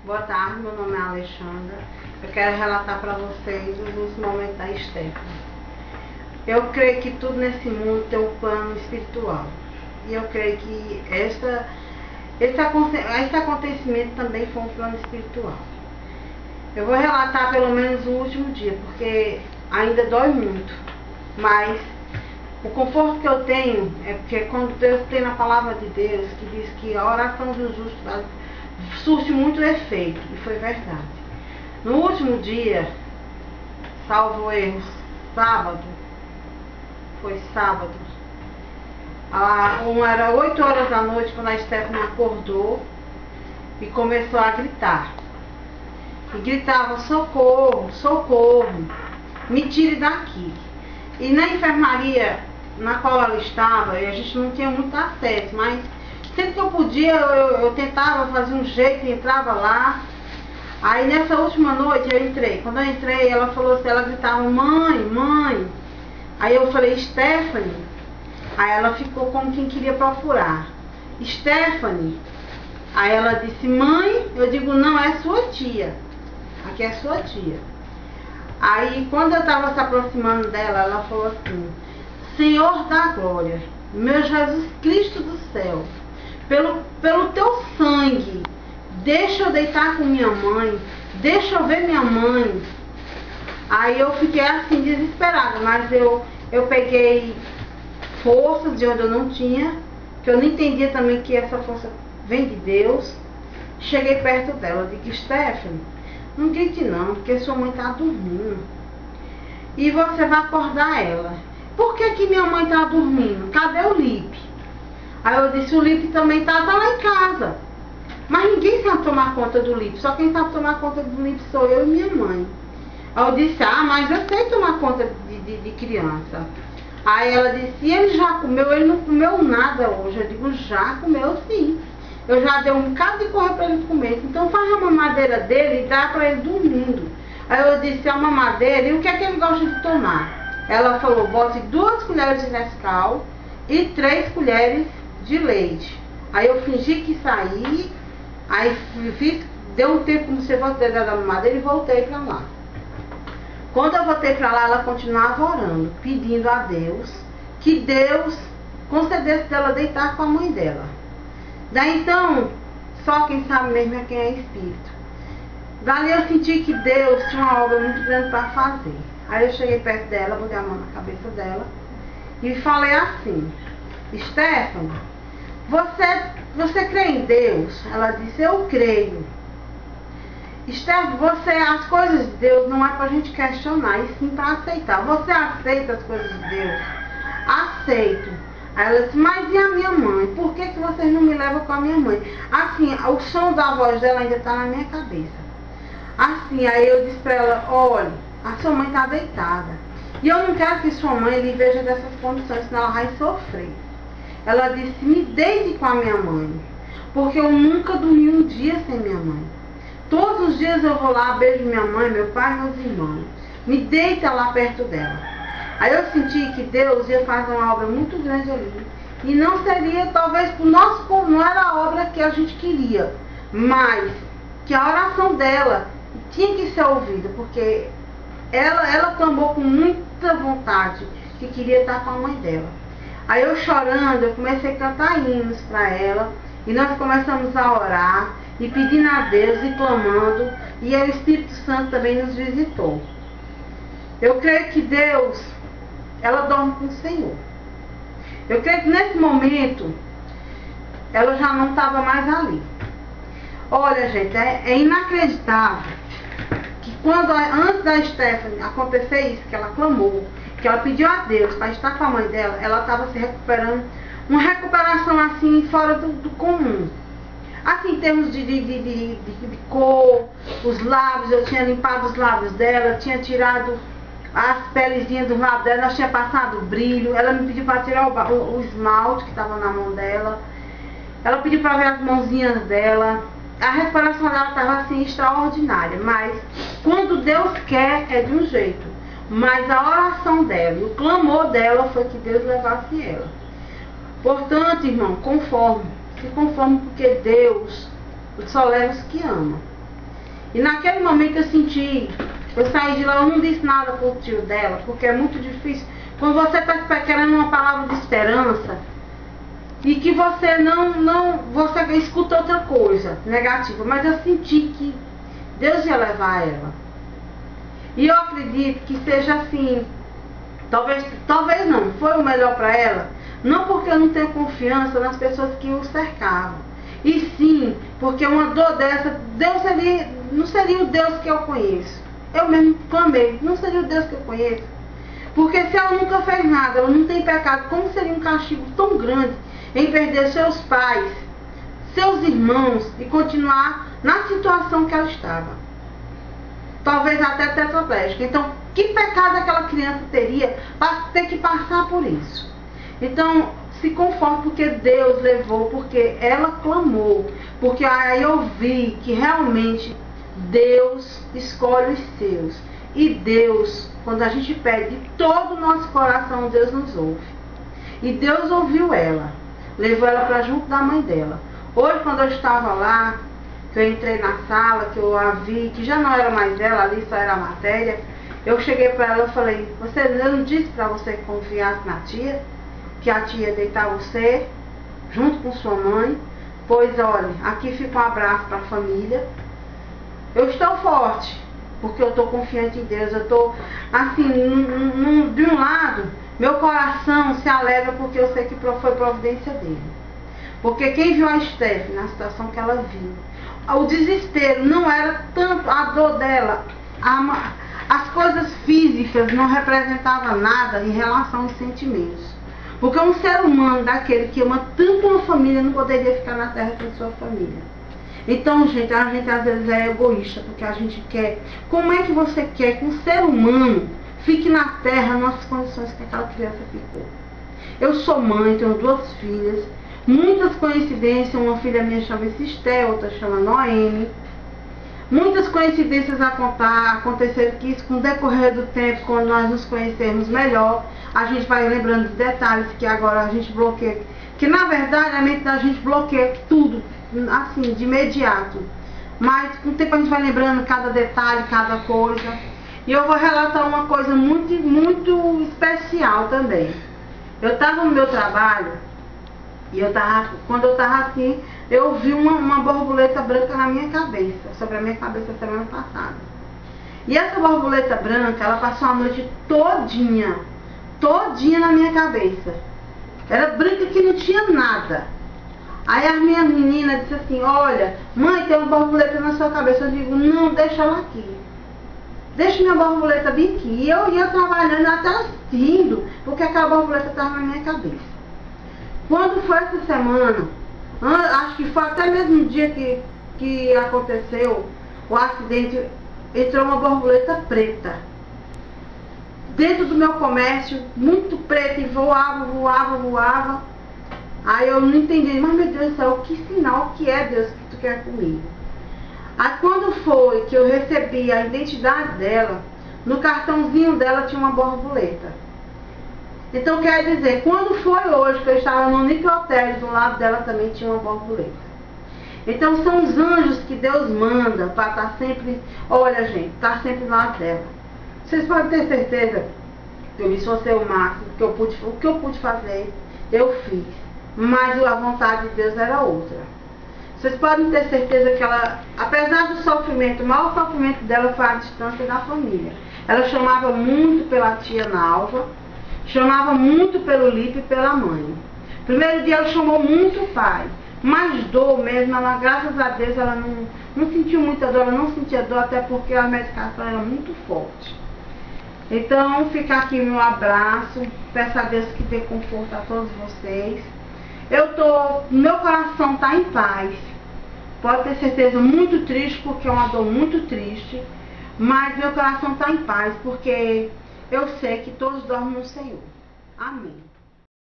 Boa tarde, meu nome é Alexandra. Eu quero relatar para vocês os momentos da Stephanie. Eu creio que tudo nesse mundo tem um plano espiritual. E eu creio que esse acontecimento também foi um plano espiritual. Eu vou relatar pelo menos o último dia, porque ainda dói muito. Mas o conforto que eu tenho é porque quando Deus tem na palavra de Deus, que diz que a oração do justo surte muito efeito, e foi verdade. No último dia, salvo erro, sábado, foi sábado, era 8 horas da noite, quando a Stephanie acordou e começou a gritar. E gritava: socorro, socorro, me tire daqui. E na enfermaria na qual ela estava, e a gente não tinha muito acesso, mas sempre que eu podia, eu tentava fazer um jeito e entrava lá. Aí nessa última noite eu entrei. Quando eu entrei, ela falou assim, ela gritava: mãe, mãe. Aí eu falei: Stephanie. Aí ela ficou como quem queria procurar. Stephanie. Aí ela disse: mãe. Eu digo: não, é sua tia. Aqui é sua tia. Aí quando eu estava se aproximando dela, ela falou assim: Senhor da glória, meu Jesus Cristo do céu, pelo teu sangue, deixa eu deitar com minha mãe, deixa eu ver minha mãe. Aí eu fiquei assim desesperada, mas eu peguei forças de onde eu não tinha, que eu não entendia também que essa força vem de Deus. Cheguei perto dela, eu digo: Stephanie, não grite não, porque sua mãe está dormindo e você vai acordar ela. Por que minha mãe está dormindo? Cadê o Lipe? Aí eu disse: o Lipe também tá lá em casa. Mas ninguém sabe tomar conta do Lipe. Só quem sabe tomar conta do Lipe sou eu e minha mãe. Aí eu disse: ah, mas eu sei tomar conta de criança. Aí ela disse: e ele já comeu? Ele não comeu nada hoje. Eu digo: já comeu sim. Eu já dei um bocado de correr para ele comer. Então faz a mamadeira dele e dá para ele dormindo. Aí eu disse: a mamadeira, e o que é que ele gosta de tomar? Ela falou: bote 2 colheres de Nescau e 3 colheres de leite. Aí eu fingi que saí, aí deu um tempo como se fosse da mamadeira e voltei para lá. Quando eu voltei para lá, ela continuava orando, pedindo a Deus que Deus concedesse dela deitar com a mãe dela. Daí então, só quem sabe mesmo é quem é espírito. Dali eu senti que Deus tinha uma obra muito grande para fazer. Aí eu cheguei perto dela, botei a mão na cabeça dela e falei assim: Stephanie, você crê em Deus? Ela disse: eu creio. Stephanie, as coisas de Deus não é pra gente questionar, e sim para aceitar. Você aceita as coisas de Deus? Aceito. Aí ela disse: mas e a minha mãe? Por que vocês não me levam com a minha mãe? Assim, o som da voz dela ainda está na minha cabeça. Assim, aí eu disse para ela: olha, a sua mãe está deitada. E eu não quero que sua mãe lhe veja dessas condições, senão ela vai sofrer. Ela disse: me deite com a minha mãe, porque eu nunca dormi um dia sem minha mãe. Todos os dias eu vou lá, beijo minha mãe, meu pai e meus irmãos. Me deita lá perto dela. Aí eu senti que Deus ia fazer uma obra muito grande ali. E não seria, talvez, por nosso povo, não era a obra que a gente queria, mas que a oração dela tinha que ser ouvida, porque ela clamou com muita vontade que queria estar com a mãe dela. Aí eu chorando, eu comecei a cantar hinos para ela, e nós começamos a orar e pedindo a Deus e clamando, e aí o Espírito Santo também nos visitou. Eu creio que Deus, ela dorme com o Senhor. Eu creio que nesse momento ela já não estava mais ali. Olha, gente, é inacreditável que antes da Stephanie acontecer isso, que ela clamou, que ela pediu a Deus para estar com a mãe dela, ela estava se recuperando, uma recuperação assim fora do comum. Assim, em termos de cor, os lábios, eu tinha limpado os lábios dela, tinha tirado as pelezinhas do lábio dela, ela tinha passado o brilho, ela me pediu para tirar o esmalte que estava na mão dela, ela pediu para ver as mãozinhas dela. A recuperação dela estava assim extraordinária, mas quando Deus quer é de um jeito. Mas a oração dela e o clamor dela foi que Deus levasse ela. Portanto, irmão, se conforme, porque Deus só leva os que ama. E naquele momento eu saí de lá, eu não disse nada pro tio dela, porque é muito difícil. Quando você está querendo uma palavra de esperança, e que você você escuta outra coisa negativa, mas eu senti que Deus ia levar ela. E eu acredito que seja assim, talvez não, foi o melhor para ela, não porque eu não tenho confiança nas pessoas que o cercavam, e sim, porque uma dor dessa, Deus não seria o Deus que eu conheço. Eu mesmo clamei, não seria o Deus que eu conheço. Porque se ela nunca fez nada, ela não tem pecado, como seria um castigo tão grande em perder seus pais, seus irmãos e continuar na situação que ela estava? Talvez até tetraplégica. Então, que pecado aquela criança teria para ter que passar por isso? Então, se conforte porque Deus levou, porque ela clamou, porque aí eu vi que realmente Deus escolhe os seus. E Deus, quando a gente pede de todo o nosso coração, Deus nos ouve. E Deus ouviu ela, levou ela para junto da mãe dela. Hoje, quando eu estava lá, que eu entrei na sala, que eu a vi, que já não era mais ela, ali só era a matéria, eu cheguei para ela e falei, eu não disse para você que confiasse na tia, que a tia ia deitar você, junto com sua mãe? Pois olha, aqui fica um abraço para a família. Eu estou forte, porque eu estou confiante em Deus. Eu estou, assim, de um lado, meu coração se alegra porque eu sei que foi providência dele. Porque quem viu a Stephanie na situação que ela viu, o desespero não era tanto a dor dela, as coisas físicas não representavam nada em relação aos sentimentos. Porque um ser humano daquele que ama tanto uma família não poderia ficar na terra sem sua família. Então, gente, a gente às vezes é egoísta, porque a gente quer. Como é que você quer que um ser humano fique na terra nas condições que aquela criança ficou? Eu sou mãe, tenho 2 filhas, muitas coincidências, uma filha minha chama-se Estel, outra chama Noemi. Muitas coincidências aconteceram que isso, com o decorrer do tempo, quando nós nos conhecermos melhor, a gente vai lembrando de detalhes que agora a gente bloqueia. Que na verdade a mente da gente bloqueia tudo, assim, de imediato. Mas com o tempo a gente vai lembrando cada detalhe, cada coisa. E eu vou relatar uma coisa muito, muito especial também. Eu estava no meu trabalho, e quando eu estava assim, eu vi uma borboleta branca na minha cabeça, sobre a minha cabeça semana passada. E essa borboleta branca, ela passou a noite todinha na minha cabeça. Era branca que não tinha nada. Aí as minhas meninas disseram assim, olha, mãe, tem uma borboleta na sua cabeça. Eu digo, não, deixa ela aqui. Deixa minha borboleta bem aqui. E eu ia trabalhando até rindo, porque aquela borboleta estava na minha cabeça. Quando foi essa semana, acho que foi até mesmo no dia que aconteceu o acidente, entrou uma borboleta preta dentro do meu comércio, muito preta, e voava. Aí eu não entendi, mas meu Deus do céu, que sinal que é, Deus, que tu quer comigo? Aí quando foi que eu recebi a identidade dela, no cartãozinho dela tinha uma borboleta. Então quer dizer, quando foi hoje que eu estava no Nicotério, do lado dela também tinha uma borboleta. Então são os anjos que Deus manda para estar sempre, olha gente, estar sempre do lado dela. Vocês podem ter certeza que eu esforcei o máximo, o que eu pude fazer, eu fiz. Mas a vontade de Deus era outra. Vocês podem ter certeza que ela, apesar do sofrimento, o maior sofrimento dela foi a distância da família. Ela chamava muito pela tia Nalva, chamava muito pelo Lipe e pela mãe. Primeiro dia ela chamou muito o pai, mas dor mesmo, ela, graças a Deus, ela não sentiu muita dor, ela não sentia dor, até porque a medicação era muito forte. Então fica aqui meu abraço, peço a Deus que dê conforto a todos vocês. Meu coração está em paz, pode ter certeza, muito triste, porque é uma dor muito triste, mas meu coração está em paz, porque eu sei que todos dormem no Senhor. Amém.